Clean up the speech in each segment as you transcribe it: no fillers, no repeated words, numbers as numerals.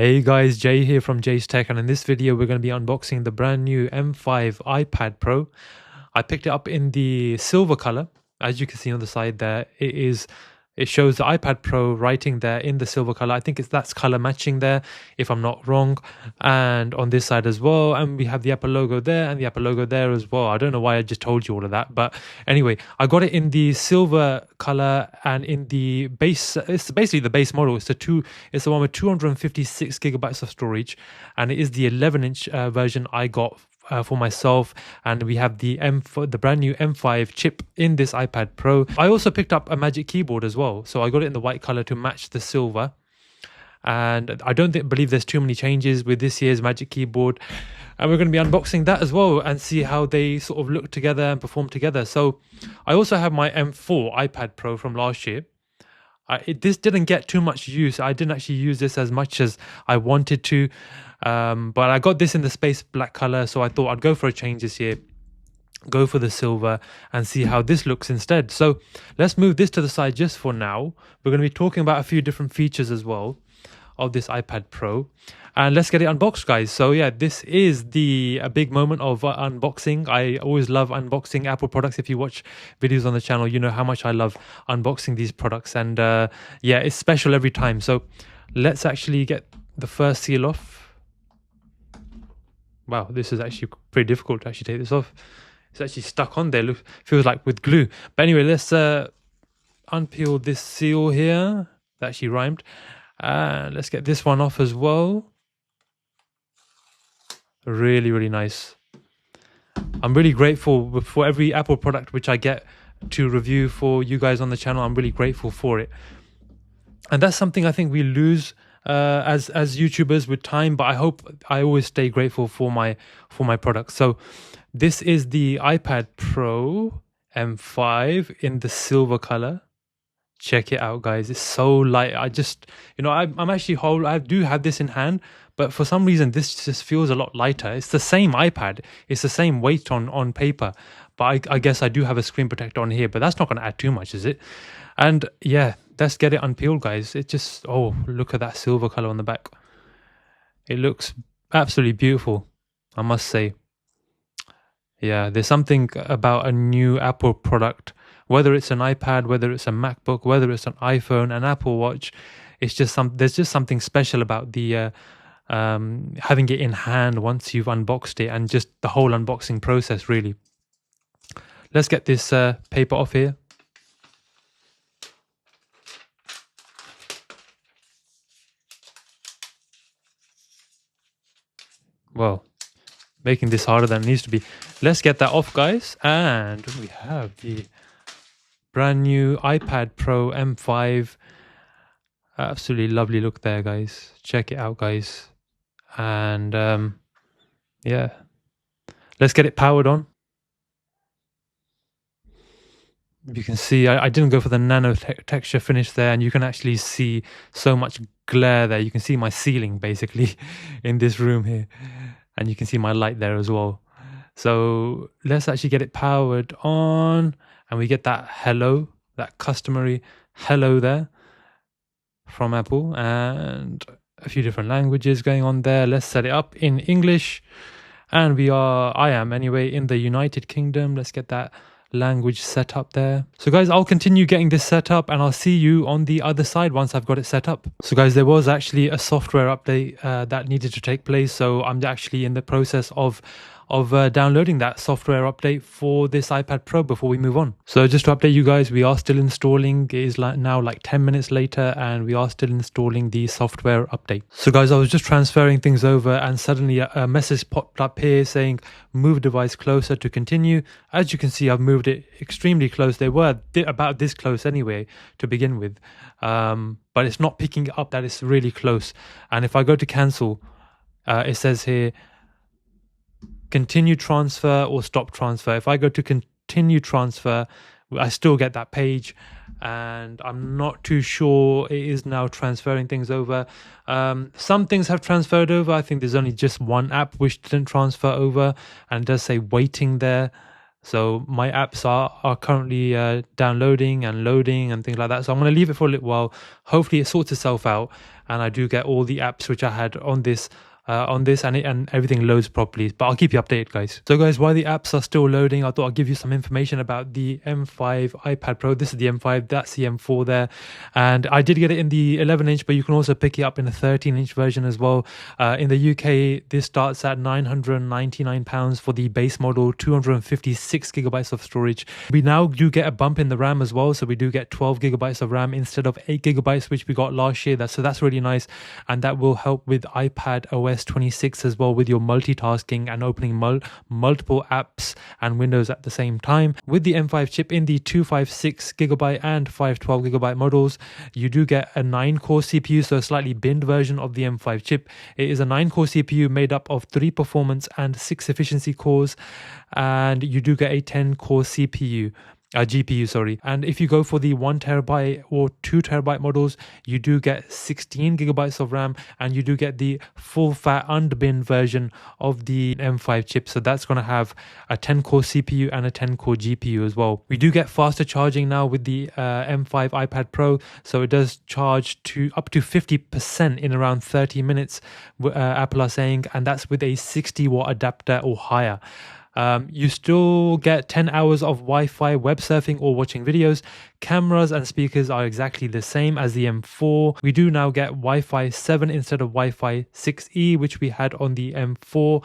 Hey guys, Jay here from Jay's Tech, and in this video we're going to be unboxing the brand new M5 iPad Pro. I picked it up in the silver color. As you can see on the side there, it shows the iPad Pro writing there in the silver color. I think that's color matching there, if I'm not wrong. And on this side as well, and we have the Apple logo there and the Apple logo there as well. I don't know why I just told you all of that, but anyway, I got it in the silver color and in the base. It's basically the base model. It's the one with 256 gigabytes of storage, and it is the 11-inch version I got for myself. And we have the brand new M5 chip in this iPad Pro. I also picked up a Magic Keyboard as well, so I got it in the white color to match the silver. And I don't believe there's too many changes with this year's Magic Keyboard, and we're going to be unboxing that as well and see how they sort of look together and perform together. So I also have my M4 iPad Pro from last year. This didn't get too much use. I didn't actually use this as much as I wanted to, but I got this in the space black color, so I thought I'd go for a change this year, go for the silver and see how this looks instead. So let's move this to the side just for now. We're going to be talking about a few different features as well of this iPad Pro, and let's get it unboxed, guys. So yeah, this is a big moment of unboxing. I always love unboxing Apple products. If you watch videos on the channel, you know how much I love unboxing these products, and yeah, it's special every time. So let's actually get the first seal off. Wow, this is actually pretty difficult to actually take this off. It's actually stuck on there. Look, feels like with glue. But anyway, let's unpeel this seal here. That actually rhymed. Let's get this one off as well. Really nice. I'm really grateful for every Apple product which I get to review for you guys on the channel. I'm really grateful for it, and that's something I think we lose as YouTubers with time, but I hope I always stay grateful for my products. So this is the iPad Pro M5 in the silver color. Check it out, guys. It's so light. I just, I'm actually I do have this in hand, but for some reason this just feels a lot lighter. It's the same iPad, it's the same weight on paper, but I guess I do have a screen protector on here, but that's not going to add too much, is it? And yeah, let's get it unpeeled, guys. It just, oh, look at that silver color on the back. It looks absolutely beautiful, I must say. Yeah, there's something about a new Apple product, whether it's an iPad, whether it's a MacBook, whether it's an iPhone, an Apple Watch. It's just there's just something special about the having it in hand once you've unboxed it, and just the whole unboxing process, really. Let's get this paper off here. Well, making this harder than it needs to be. Let's get that off, guys. And we have the brand new iPad Pro M5. Absolutely lovely look there, guys. Check it out, guys. And yeah, let's get it powered on. You can see I didn't go for the nano texture finish there, and you can actually see so much glare there. You can see my ceiling basically in this room here, and you can see my light there as well. So let's actually get it powered on, and we get that hello, that customary hello there from Apple, and a few different languages going on there. Let's set it up in English, and I am anyway, in the United Kingdom. Let's get that language set up there. So guys, I'll continue getting this set up, and I'll see you on the other side once I've got it set up. So guys, there was actually a software update that needed to take place, so I'm actually in the process of downloading that software update for this iPad Pro before we move on. So just to update you guys, we are still installing. It is now like 10 minutes later, and we are still installing the software update. So guys, I was just transferring things over, and suddenly a message popped up here saying move device closer to continue. As you can see, I've moved it extremely close. They were about this close anyway to begin with, but it's not picking it up that it's really close. And if I go to cancel, it says here continue transfer or stop transfer. If I go to continue transfer, I still get that page, and I'm not too sure it is now transferring things over. Some things have transferred over. I think there's only just one app which didn't transfer over, and it does say waiting there. So my apps are currently downloading and loading and things like that. So I'm going to leave it for a little while. Hopefully it sorts itself out, and I do get all the apps which I had on this and everything loads properly. But I'll keep you updated, guys. So guys, while the apps are still loading, I thought I'd give you some information about the M5 iPad Pro. This is the M5, that's the M4 there, and I did get it in the 11-inch, but you can also pick it up in a 13-inch version as well. In the UK, this starts at £999 for the base model, 256 gigabytes of storage. We now do get a bump in the RAM as well, so we do get 12 gigabytes of RAM instead of 8 gigabytes which we got last year. So that's really nice, and that will help with iPad OS 26 as well, with your multitasking and opening multiple apps and windows at the same time. With the M5 chip in the 256 gigabyte and 512 gigabyte models, you do get a 9-core CPU, so a slightly binned version of the M5 chip. It is a 9-core CPU made up of 3 performance and 6 efficiency cores, and you do get a 10-core GPU, sorry. And if you go for the 1 terabyte or 2 terabyte models, you do get 16 gigabytes of RAM, and you do get the full fat unbinned version of the M5 chip. So that's going to have a 10-core CPU and a 10-core GPU as well. We do get faster charging now with the M5 iPad Pro. So it does charge to up to 50% in around 30 minutes, Apple are saying, and that's with a 60-watt adapter or higher. You still get 10 hours of Wi-Fi web surfing or watching videos. Cameras and speakers are exactly the same as the M4. We do now get Wi-Fi 7 instead of Wi-Fi 6E, which we had on the M4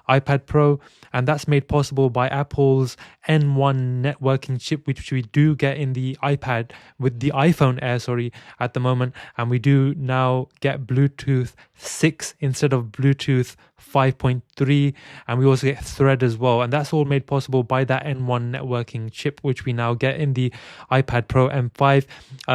iPad Pro, and that's made possible by Apple's N1 networking chip, which we do get in the iPad with the iPhone Air, at the moment, and we do now get Bluetooth 6 instead of Bluetooth 5.3, and we also get Thread as well, and that's all made possible by that N1 networking chip, which we now get in the iPad Pro M5.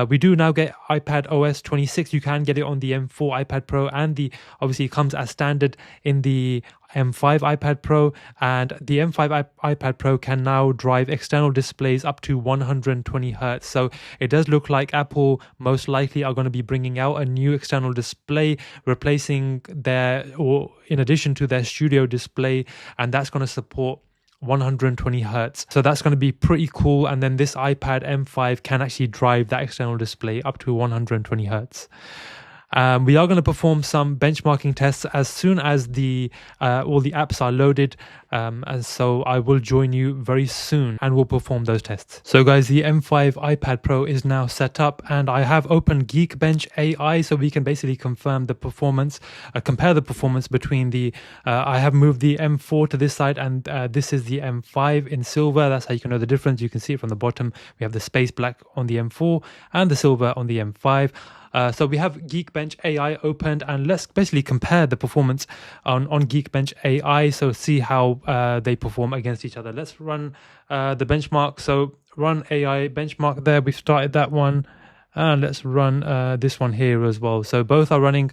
We do now get iPad OS 26. You can get it on the M4 iPad Pro, and obviously it comes as standard in the M5 iPad Pro, and the M5 iPad Pro can now drive external displays up to 120 Hertz. So it does look like Apple most likely are going to be bringing out a new external display, replacing or in addition to their studio display, and that's going to support 120 Hertz. So that's going to be pretty cool. And then this iPad M5 can actually drive that external display up to 120 Hertz. We are going to perform some benchmarking tests as soon as all the apps are loaded, and so I will join you very soon and we'll perform those tests. So guys, the M5 iPad Pro is now set up, and I have opened Geekbench AI so we can basically confirm the performance, compare the performance between I have moved the M4 to this side, and this is the M5 in silver. That's how you can know the difference. You can see it from the bottom. We have the space black on the M4 and the silver on the M5. So we have Geekbench AI opened, and let's basically compare the performance on Geekbench AI, so see how they perform against each other. Let's run the benchmark. So run AI benchmark there. We've started that one, and let's run this one here as well. So both are running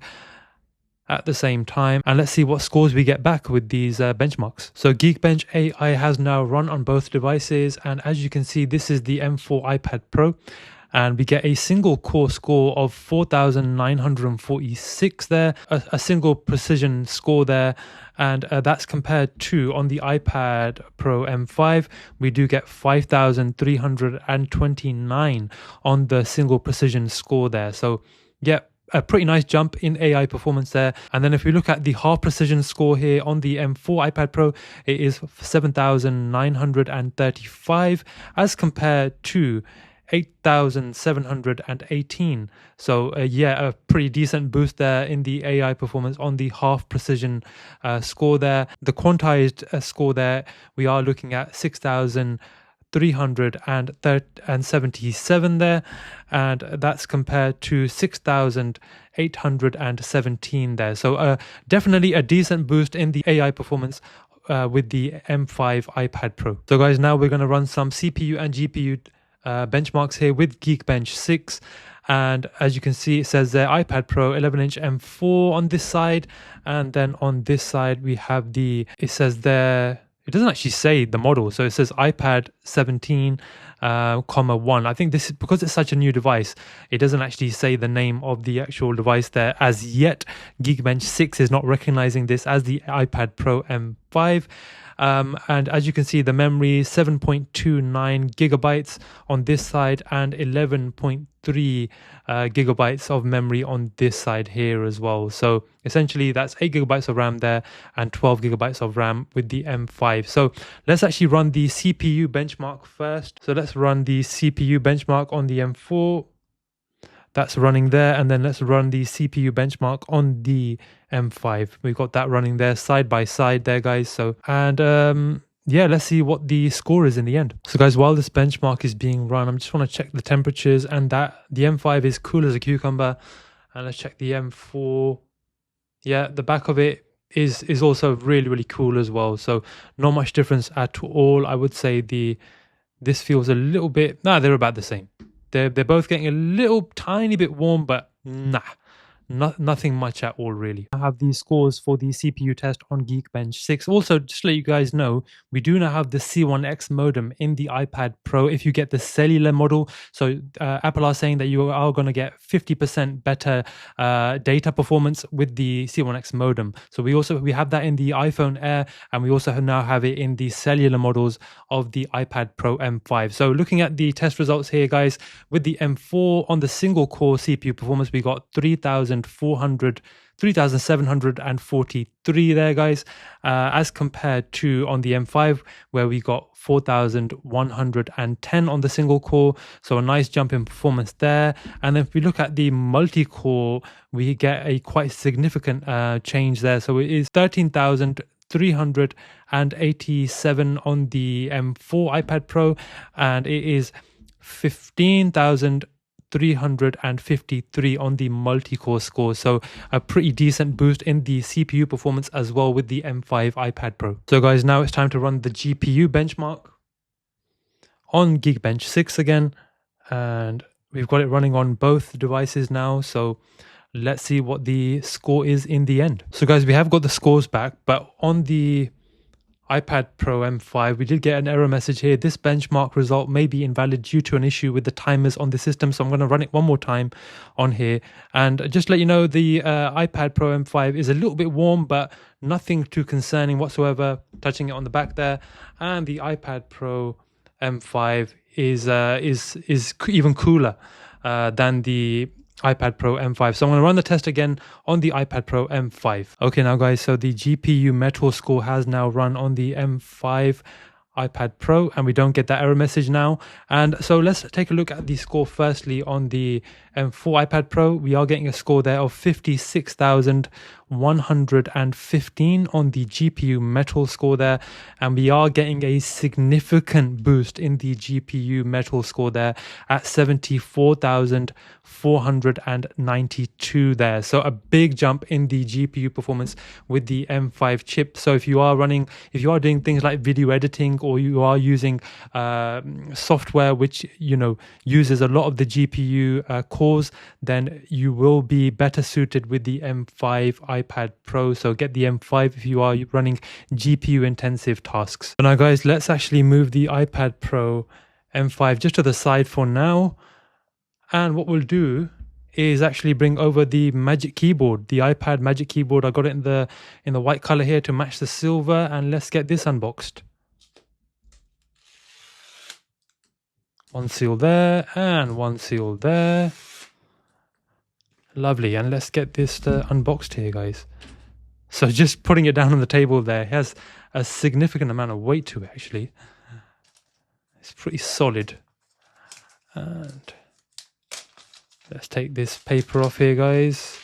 at the same time, and let's see what scores we get back with these benchmarks. So Geekbench AI has now run on both devices, and as you can see, this is the M4 iPad Pro, and we get a single core score of 4,946 there, a single precision score there, and that's compared to on the iPad Pro M5 we do get 5,329 on the single precision score there. So yeah, a pretty nice jump in AI performance there. And then if we look at the half precision score here on the M4 iPad Pro, it is 7,935 as compared to 8,718. So yeah, a pretty decent boost there in the AI performance on the half precision score there. The quantized score there, we are looking at 6,377 there, and that's compared to 6,817 there. So definitely a decent boost in the AI performance with the M5 iPad Pro. So guys, now we're going to run some CPU and GPU benchmarks here with Geekbench 6, and as you can see, it says there iPad Pro 11-inch M4 on this side, and then on this side we have it says there, it doesn't actually say the model, so it says iPad 17 comma 1. I think this is because it's such a new device, it doesn't actually say the name of the actual device there as yet. Geekbench 6 is not recognizing this as the iPad Pro M5. And as you can see, the memory 7.29 gigabytes on this side and 11.3 gigabytes of memory on this side here as well. So essentially that's 8 gigabytes of RAM there and 12 gigabytes of RAM with the M5. So let's actually run the CPU benchmark first. So let's run the CPU benchmark on the M4. That's running there, and then let's run the CPU benchmark on the M5. We've got that running there side by side there, guys. So, and yeah, let's see what the score is in the end. So guys, while this benchmark is being run, I just want to check the temperatures, and that the M5 is cool as a cucumber. And let's check the M4. Yeah, the back of it is also really cool as well. So not much difference at all. I would say this feels a little bit, they're about the same. They're both getting a little tiny bit warm, but nothing much at all, really. I have these scores for the CPU test on Geekbench 6. Also, just to let you guys know, we do now have the C1X modem in the iPad Pro if you get the cellular model. So Apple are saying that you are going to get 50% better data performance with the C1X modem. So we have that in the iPhone Air, and we also now have it in the cellular models of the iPad Pro M5. So looking at the test results here, guys, with the M4 on the single core CPU performance, we got 3,743 there, guys, as compared to on the M5 where we got 4,110 on the single core. So a nice jump in performance there. And then if we look at the multi-core, we get a quite significant change there. So it is 13,387 on the M4 iPad Pro, and it is 15,353 on the multi-core score. So a pretty decent boost in the CPU performance as well with the M5 iPad Pro. So guys, now it's time to run the GPU benchmark on Geekbench 6 again, and we've got it running on both devices now. So let's see what the score is in the end. So guys, we have got the scores back, but on the iPad Pro M5, we did get an error message here. This benchmark result may be invalid due to an issue with the timers on the system. So I'm going to run it one more time on here. And just to let you know, the iPad Pro M5 is a little bit warm, but nothing too concerning whatsoever. Touching it on the back there. And the iPad Pro M5 is even cooler than the iPad Pro M5. So I'm going to run the test again on the iPad Pro M5. Okay, now guys, so the GPU Metal score has now run on the M5 iPad Pro, and we don't get that error message now. And so let's take a look at the score firstly on the M4 iPad Pro. We are getting a score there of 56,115 on the GPU Metal score there, and we are getting a significant boost in the GPU Metal score there at 74,492 there. So a big jump in the GPU performance with the M5 chip. So if you are doing things like video editing, or you are using software which uses a lot of the GPU cores, then you will be better suited with the M5 iPad Pro. So get the M5 if you are running GPU intensive tasks. So now guys, let's actually move the iPad Pro M5 just to the side for now, and what we'll do is actually bring over the Magic Keyboard, the iPad Magic Keyboard. I got it in the white color here to match the silver, and let's get this unboxed. One seal there and one seal there. Lovely. And let's get this unboxed here, guys. So just putting it down on the table there, it has a significant amount of weight to it, actually. It's pretty solid. And let's take this paper off here, guys.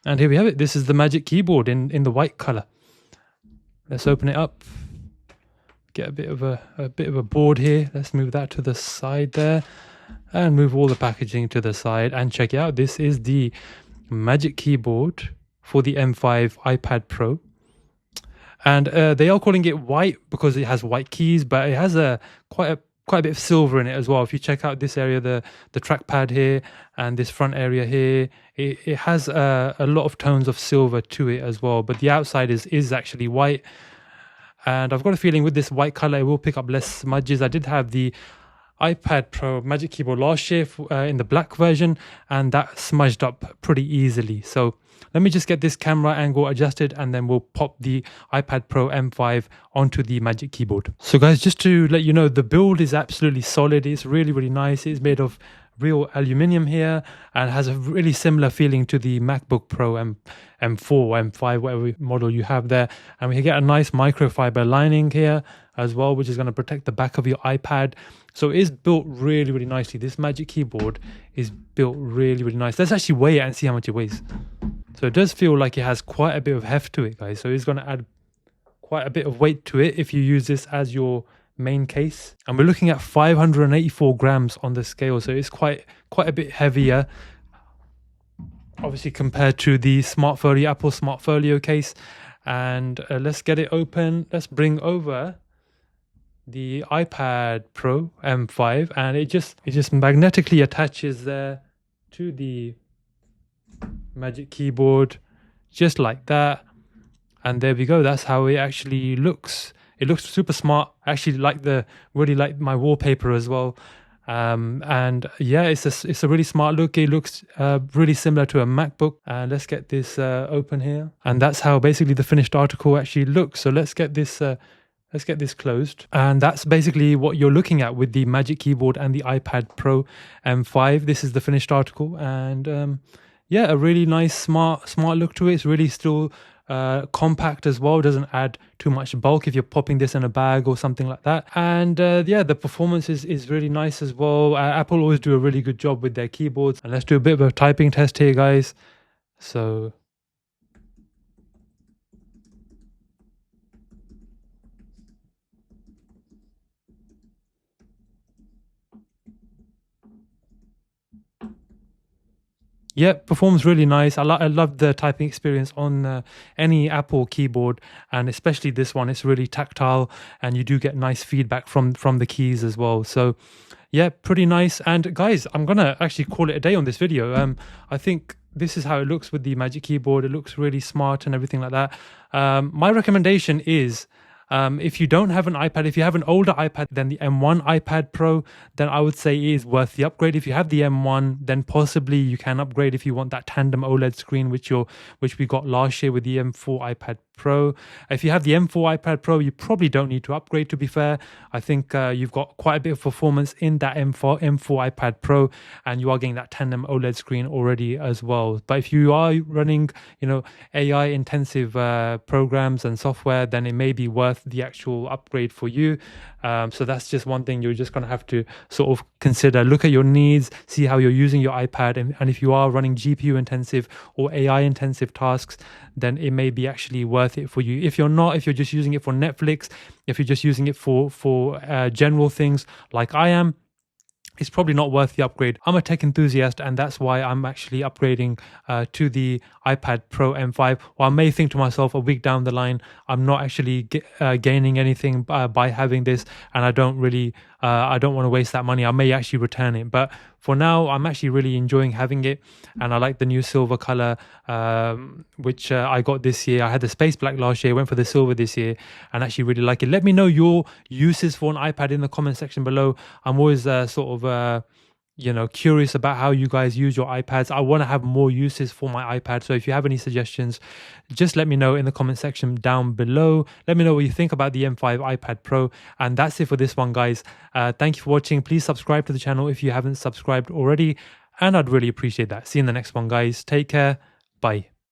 And here we have it. This is the Magic Keyboard in the white color. Let's open it up. Get a bit of a board here. Let's move that to the side there, and move all the packaging to the side, and check it out. This is the Magic Keyboard for the M5 iPad Pro, and they are calling it white because it has white keys, but it has quite a bit of silver in it as well. If you check out this area, the trackpad here and this front area here, it has a lot of tones of silver to it as well, but the outside is actually white. And I've got a feeling with this white color, it will pick up less smudges. I did have the iPad Pro Magic Keyboard last year in the black version, and that smudged up pretty easily. So let me just get this camera angle adjusted, and then we'll pop the iPad Pro M5 onto the Magic Keyboard. So guys, just to let you know, the build is absolutely solid. It's really, really nice. It's made of real aluminium here and has a really similar feeling to the MacBook Pro M4, M5, whatever model you have there. And we get a nice microfiber lining here as well, which is going to protect the back of your iPad. So it is built really, really nicely. This Magic Keyboard is built really, really nice. Let's actually weigh it and see how much it weighs. So it does feel like it has quite a bit of heft to it, guys. So it's going to add quite a bit of weight to it if you use this as your main case. And we're looking at 584 grams on the scale. So it's quite a bit heavier, obviously, compared to the Apple Smart Folio case. And let's get it open. Let's bring over the iPad Pro M5, and it just magnetically attaches there to the Magic Keyboard, just like that. And there we go. That's how it actually looks. It looks super smart. I actually really like my wallpaper as well. And yeah, it's a really smart look. It looks really similar to a MacBook. And let's get this open here. And that's how basically the finished article actually looks. So let's get this closed. And that's basically what you're looking at with the Magic Keyboard and the iPad Pro M5. This is the finished article. And yeah, a really nice, smart look to it. It's really still compact as well. Doesn't add too much bulk if you're popping this in a bag or something like that. And yeah, the performance is really nice as well. Apple always do a really good job with their keyboards. And let's do a bit of a typing test here, guys. So yeah, performs really nice. I love the typing experience on any Apple keyboard, and especially this one. It's really tactile, and you do get nice feedback from the keys as well. So yeah, pretty nice. And guys, I'm gonna actually call it a day on this video. I think this is how it looks with the Magic Keyboard. It looks really smart and everything like that. My recommendation is, if you don't have an iPad, if you have an older iPad than the M1 iPad Pro, then I would say it is worth the upgrade. If you have the M1, then possibly you can upgrade if you want that tandem OLED screen, which we got last year with the M4 iPad Pro. If you have the M4 iPad Pro, you probably don't need to upgrade, to be fair. I think you've got quite a bit of performance in that M4 iPad Pro, and you are getting that tandem OLED screen already as well. But if you are running, AI intensive programs and software, then it may be worth the actual upgrade for you. So that's just one thing you're just going to have to sort of consider. Look at your needs, see how you're using your iPad, and if you are running GPU intensive or AI intensive tasks, then it may be actually worth it for you. If you're not, if you're just using it for Netflix, if you're just using it for general things like I am, it's probably not worth the upgrade. I'm a tech enthusiast, and that's why I'm actually upgrading to the iPad Pro M5. Or I may think to myself a week down the line, I'm not actually gaining anything by having this, and I don't want to waste that money. I may actually return it. But for now, I'm actually really enjoying having it, and I like the new silver color, which I got this year. I had the space black last year, went for the silver this year, and actually really like it. Let me know your uses for an iPad in the comment section below. I'm always curious about how you guys use your iPads. I want to have more uses for my iPad. So if you have any suggestions, just let me know in the comment section down below. Let me know what you think about the M5 iPad Pro. And that's it for this one, guys. Thank you for watching. Please subscribe to the channel if you haven't subscribed already, and I'd really appreciate that. See you in the next one, guys. Take care. Bye.